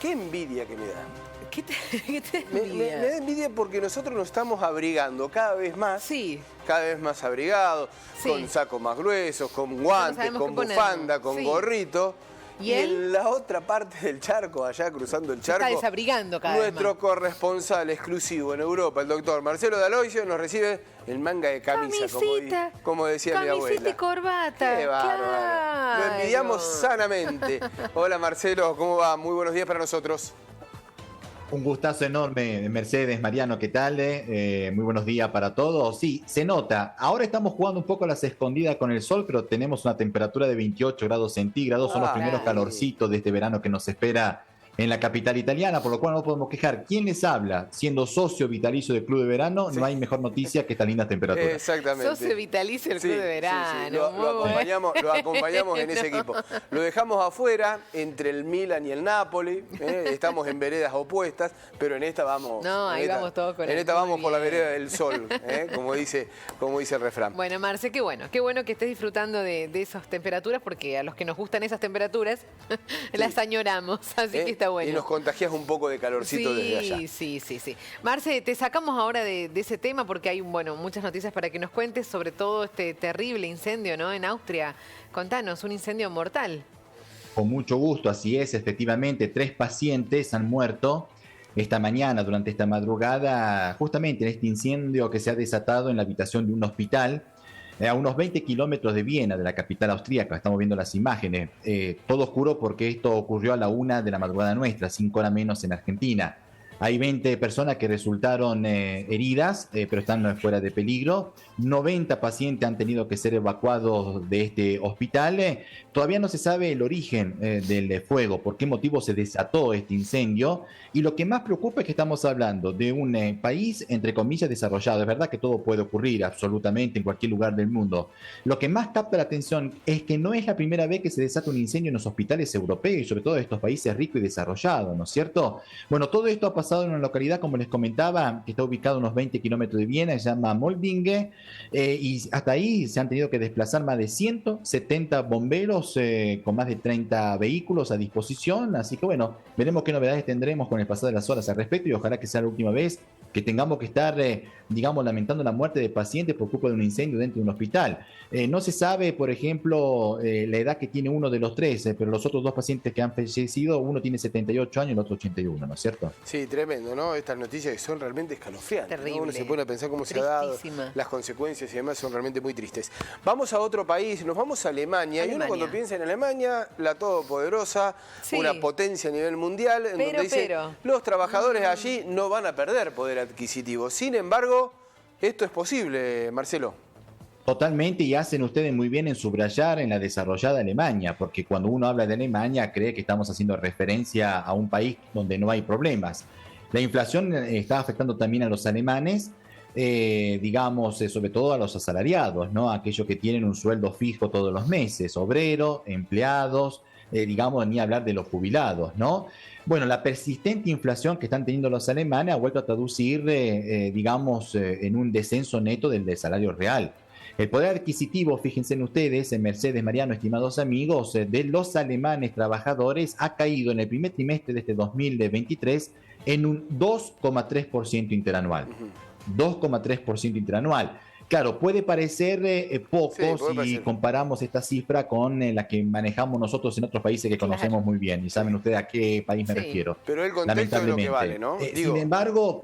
qué envidia que me da. ¿Qué te Me envidia? da envidia porque nosotros nos estamos abrigando cada vez más. Sí. Cada vez más abrigados, Sí. con sacos más gruesos, con guantes, sabemos con qué ponernos. bufanda, con Sí. gorrito. ¿Y Y él? en la otra parte del charco, allá cruzando el Se está charco, desabrigando cada vez nuestro más. corresponsal exclusivo en Europa, el doctor Marcelo D'Aloisio, nos recibe el manga de camisa, Camisita. como decía mi abuela. Camisita y corbata. Qué bárbaro. Claro. Lo envidiamos sanamente. Hola Marcelo, ¿cómo va? Muy buenos días para nosotros. Un gustazo enorme, Mercedes, Mariano, ¿qué tal? Muy buenos días para todos. Sí, se nota. Ahora estamos jugando un poco a las escondidas con el sol, pero tenemos una temperatura de 28 grados centígrados. Son los primeros calorcitos de este verano que nos espera en la capital italiana, por lo cual no podemos quejar. ¿Quién les habla? Siendo socio vitalicio del Club de Verano, Sí. no hay mejor noticia que esta linda temperatura. Exactamente. Socio vitalicio del Club de Verano. Lo acompañamos en ese equipo. Lo dejamos afuera, entre el Milan y el Napoli. Estamos en veredas opuestas, pero en esta vamos. No, ahí vamos todos con En él. esta Muy vamos por la bien. vereda del sol, como dice el refrán. Bueno, Marce, qué bueno que estés disfrutando de esas temperaturas, porque a los que nos gustan esas temperaturas las añoramos, así que está bueno. Y nos contagias un poco de calorcito desde allá. Sí. Marce, te sacamos ahora de ese tema porque hay muchas noticias para que nos cuentes, sobre todo este terrible incendio, ¿no? En Austria. Contanos, un incendio mortal. Con mucho gusto, así es, efectivamente, 3 pacientes han muerto esta mañana, durante esta madrugada, justamente en este incendio que se ha desatado en la habitación de un hospital a unos 20 kilómetros de Viena, de la capital austríaca. Estamos viendo las imágenes. Todo oscuro porque esto ocurrió a la 1 de la madrugada nuestra, 5 horas menos en Argentina. Hay 20 personas que resultaron heridas, pero están fuera de peligro. 90 pacientes han tenido que ser evacuados de este hospital. Todavía no se sabe el origen del fuego, por qué motivo se desató este incendio. Y lo que más preocupa es que estamos hablando de un país, entre comillas, desarrollado. Es verdad que todo puede ocurrir absolutamente en cualquier lugar del mundo. Lo que más capta la atención es que no es la primera vez que se desata un incendio en los hospitales europeos y sobre todo en estos países ricos y desarrollados, ¿no es cierto? Bueno, todo esto ha pasado en una localidad, como les comentaba, que está ubicada a unos 20 kilómetros de Viena, se llama Moldinge, y hasta ahí se han tenido que desplazar más de 170 bomberos con más de 30 vehículos a disposición, así que bueno, veremos qué novedades tendremos con el pasado de las horas al respecto y ojalá que sea la última vez que tengamos que estar, lamentando la muerte de pacientes por culpa de un incendio dentro de un hospital. No se sabe, por ejemplo, la edad que tiene uno de los tres, pero los otros 2 pacientes que han fallecido, uno tiene 78 años y el otro 81, ¿no es cierto? Sí, tremendo, ¿no? Estas noticias que son realmente escalofriantes. Terrible. ¿No? Uno se pone a pensar cómo se ha dado, las consecuencias y demás son realmente muy tristes. Vamos a otro país, nos vamos a Alemania. Y uno cuando piensa en Alemania, la todopoderosa, una potencia a nivel mundial, en donde dice, los trabajadores allí no van a perder poder adquisitivo. Sin embargo, esto es posible, Marcelo. Totalmente, y hacen ustedes muy bien en subrayar en la desarrollada Alemania, porque cuando uno habla de Alemania cree que estamos haciendo referencia a un país donde no hay problemas. La inflación está afectando también a los alemanes, sobre todo a los asalariados, ¿no? Aquellos que tienen un sueldo fijo todos los meses, obreros, empleados, ni hablar de los jubilados, ¿no? Bueno, la persistente inflación que están teniendo los alemanes ha vuelto a traducir, en un descenso neto del salario real. El poder adquisitivo, fíjense en ustedes, Mercedes, Mariano, estimados amigos, de los alemanes trabajadores ha caído en el primer trimestre de este 2023 en un 2,3% interanual. 2,3% interanual. Claro, puede parecer poco si comparamos esta cifra con la que manejamos nosotros en otros países que conocemos muy bien. Y saben ustedes a qué país me refiero. Pero el contexto es lo que vale, ¿no? Sin embargo,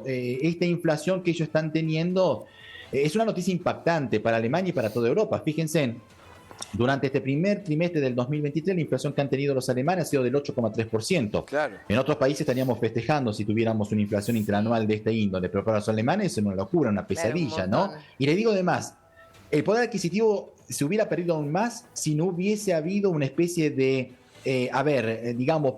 esta inflación que ellos están teniendo es una noticia impactante para Alemania y para toda Europa. Fíjense, durante este primer trimestre del 2023, la inflación que han tenido los alemanes ha sido del 8,3%. Claro. En otros países estaríamos festejando si tuviéramos una inflación interanual de este índole, pero para los alemanes es una locura, una pesadilla, ¿no? Y le digo además, el poder adquisitivo se hubiera perdido aún más si no hubiese habido una especie de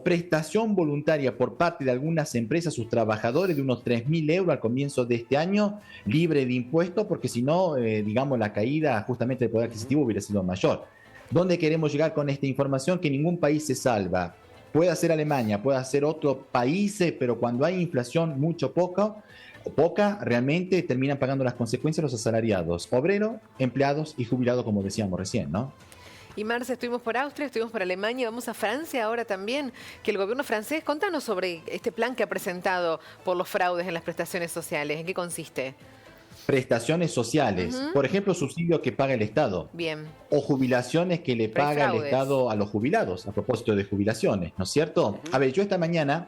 prestación voluntaria por parte de algunas empresas a sus trabajadores de unos 3.000 euros al comienzo de este año, libre de impuestos, porque si no, la caída justamente del poder adquisitivo hubiera sido mayor. ¿Dónde queremos llegar con esta información? Que ningún país se salva. Puede ser Alemania, puede ser otro país, pero cuando hay inflación poca, realmente terminan pagando las consecuencias los asalariados, obreros, empleados y jubilados, como decíamos recién, ¿no? Y Marce, estuvimos por Austria, estuvimos por Alemania, vamos a Francia ahora también, que el gobierno francés, contanos sobre este plan que ha presentado por los fraudes en las prestaciones sociales. ¿En qué consiste? Prestaciones sociales, por ejemplo, subsidio que paga el Estado. Bien. O jubilaciones que le paga el Estado a los jubilados, a propósito de jubilaciones, ¿no es cierto? A ver, yo esta mañana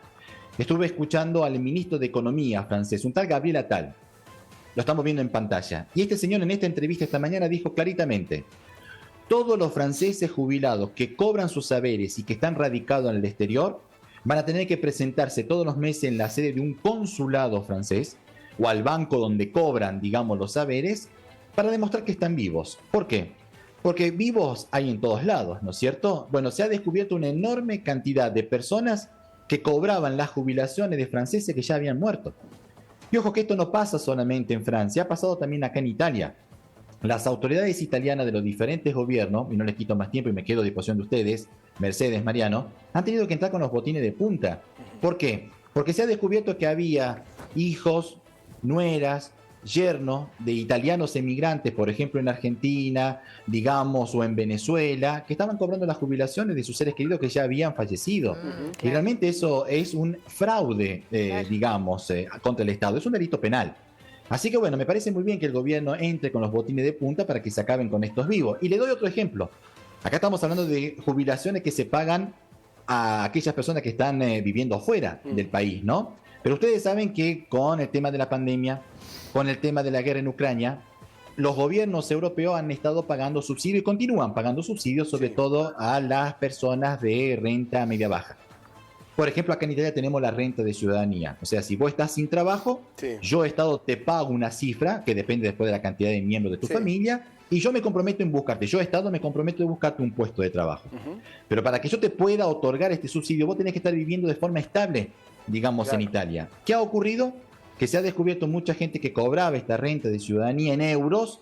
estuve escuchando al ministro de Economía francés, un tal Gabriel Attal. Lo estamos viendo en pantalla. Y este señor en esta entrevista esta mañana dijo claritamente: todos los franceses jubilados que cobran sus saberes y que están radicados en el exterior van a tener que presentarse todos los meses en la sede de un consulado francés o al banco donde cobran, digamos, los saberes, para demostrar que están vivos. ¿Por qué? Porque vivos hay en todos lados, ¿no es cierto? Bueno, se ha descubierto una enorme cantidad de personas que cobraban las jubilaciones de franceses que ya habían muerto. Y ojo que esto no pasa solamente en Francia, ha pasado también acá en Italia. Las autoridades italianas de los diferentes gobiernos, y no les quito más tiempo y me quedo a disposición de ustedes, Mercedes, Mariano, han tenido que entrar con los botines de punta. ¿Por qué? Porque se ha descubierto que había hijos, nueras, yernos de italianos emigrantes, por ejemplo en Argentina, digamos, o en Venezuela, que estaban cobrando las jubilaciones de sus seres queridos que ya habían fallecido. Claro. Y realmente eso es un fraude, digamos, contra el Estado. Es un delito penal. Así que bueno, me parece muy bien que el gobierno entre con los botines de punta para que se acaben con estos vivos. Y le doy otro ejemplo. Acá estamos hablando de jubilaciones que se pagan a aquellas personas que están viviendo afuera del país, ¿no? Pero ustedes saben que con el tema de la pandemia, con el tema de la guerra en Ucrania, los gobiernos europeos han estado pagando subsidios y continúan pagando subsidios, sobre todo a las personas de renta media-baja. Por ejemplo, acá en Italia tenemos la renta de ciudadanía. O sea, si vos estás sin trabajo, yo, Estado, te pago una cifra que depende después de la cantidad de miembros de tu familia, y yo me comprometo en buscarte. Yo, Estado, me comprometo en buscarte un puesto de trabajo. Pero para que yo te pueda otorgar este subsidio, vos tenés que estar viviendo de forma estable, digamos, en Italia. ¿Qué ha ocurrido? Que se ha descubierto mucha gente que cobraba esta renta de ciudadanía en euros,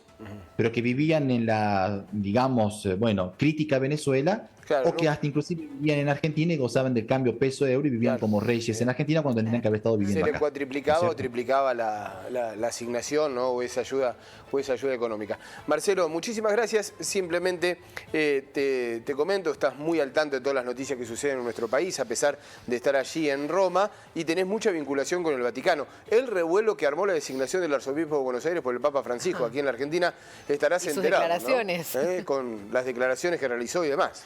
pero que vivían en la, digamos, crítica Venezuela, o que hasta inclusive vivían en Argentina y gozaban del cambio peso-euro y vivían como reyes en Argentina cuando tendrían que haber estado viviendo acá. Se le cuatriplicaba o triplicaba la asignación, ¿no? o esa ayuda económica. Marcelo, muchísimas gracias. Simplemente te comento, estás muy al tanto de todas las noticias que suceden en nuestro país, a pesar de estar allí en Roma, y tenés mucha vinculación con el Vaticano. El revuelo que armó la designación del arzobispo de Buenos Aires por el Papa Francisco aquí en la Argentina, estarás enterado, declaraciones, ¿no? Con las declaraciones que realizó y demás.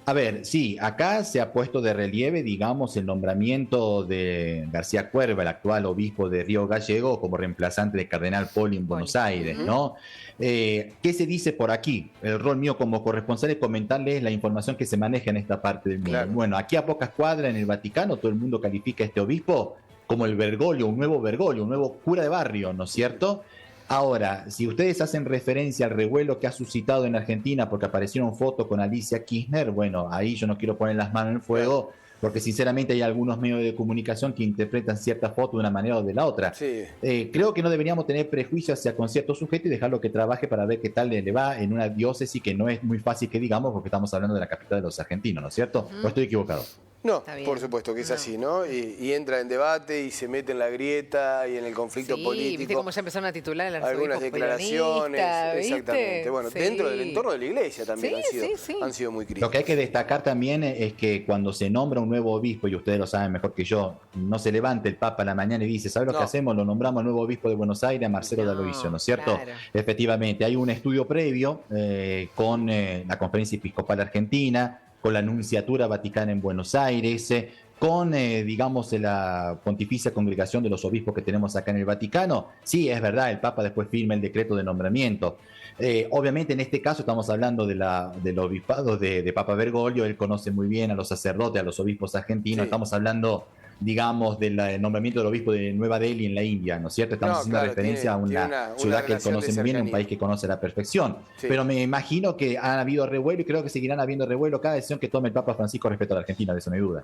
A ver, sí, acá se ha puesto de relieve, digamos, el nombramiento de García Cuerva, el actual obispo de Río Gallegos, como reemplazante de Cardenal Poli en Buenos Aires, ¿no? ¿Qué se dice por aquí? El rol mío como corresponsal es comentarles la información que se maneja en esta parte del mundo. Claro. Bueno, aquí a pocas cuadras en el Vaticano todo el mundo califica a este obispo como el Bergoglio, un nuevo cura de barrio, ¿no es cierto? Ahora, si ustedes hacen referencia al revuelo que ha suscitado en Argentina porque aparecieron fotos con Alicia Kirchner, bueno, ahí yo no quiero poner las manos en el fuego, porque sinceramente hay algunos medios de comunicación que interpretan ciertas fotos de una manera o de la otra. Creo que no deberíamos tener prejuicios hacia con ciertos sujetos y dejarlo que trabaje para ver qué tal le va en una diócesis que no es muy fácil que digamos, porque estamos hablando de la capital de los argentinos, ¿no es cierto? ¿O estoy equivocado? No, por supuesto que es así, ¿no? Y entra en debate y se mete en la grieta y en el conflicto político. Viste cómo ya empezaron a titular el arzobispo algunas declaraciones, ¿viste? Exactamente. Bueno, dentro del entorno de la iglesia también han sido muy críticos. Lo que hay que destacar también es que cuando se nombra un nuevo obispo, y ustedes lo saben mejor que yo, no se levante el Papa a la mañana y dice, ¿sabes lo que hacemos? Lo nombramos al nuevo obispo de Buenos Aires, a Marcelo D'Aloisio, ¿no es cierto? Claro. Efectivamente, hay un estudio previo con la Conferencia Episcopal Argentina, con la Nunciatura Vaticana en Buenos Aires, con, digamos, la Pontificia Congregación de los Obispos que tenemos acá en el Vaticano. Sí, es verdad, el Papa después firma el decreto de nombramiento. Obviamente en este caso estamos hablando del obispado de Papa Bergoglio, él conoce muy bien a los sacerdotes, a los obispos argentinos, estamos hablando, digamos, del nombramiento del obispo de Nueva Delhi en la India, ¿no es cierto? Estamos haciendo referencia a una ciudad que él conoce muy bien, un país que conoce a la perfección. Pero me imagino que han habido revuelo y creo que seguirán habiendo revuelo cada decisión que tome el Papa Francisco respecto a la Argentina, de eso no hay duda.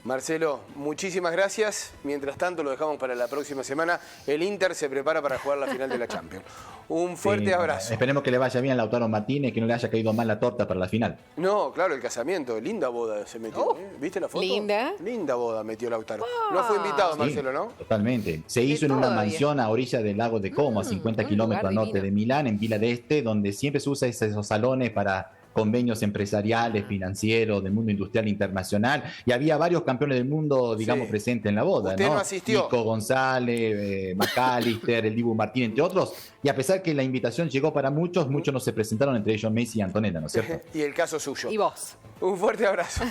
Marcelo, muchísimas gracias. Mientras tanto, lo dejamos para la próxima semana. El Inter se prepara para jugar la final de la Champions. Un fuerte abrazo. Esperemos que le vaya bien a Lautaro Martínez, que no le haya caído mal la torta para la final. No, claro, el casamiento. Linda boda se metió. ¿Viste la foto? Linda. Linda boda metió Lautaro. No fue invitado, Marcelo, ¿no? Totalmente. Se hizo en una mansión a orilla del lago de Como, a 50 kilómetros al norte de Milán, en Villa d'Este, donde siempre se usa esos salones para convenios empresariales, financieros, del mundo industrial internacional, y había varios campeones del mundo, digamos, presentes en la boda. Usted no asistió. Nico González, McAllister, el Dibu Martín, entre otros, y a pesar que la invitación llegó para muchos, muchos no se presentaron, entre ellos Messi y Antonella, ¿no es cierto? Y el caso suyo. Y vos. Un fuerte abrazo.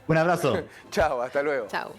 Un abrazo. Chao, hasta luego. Chao.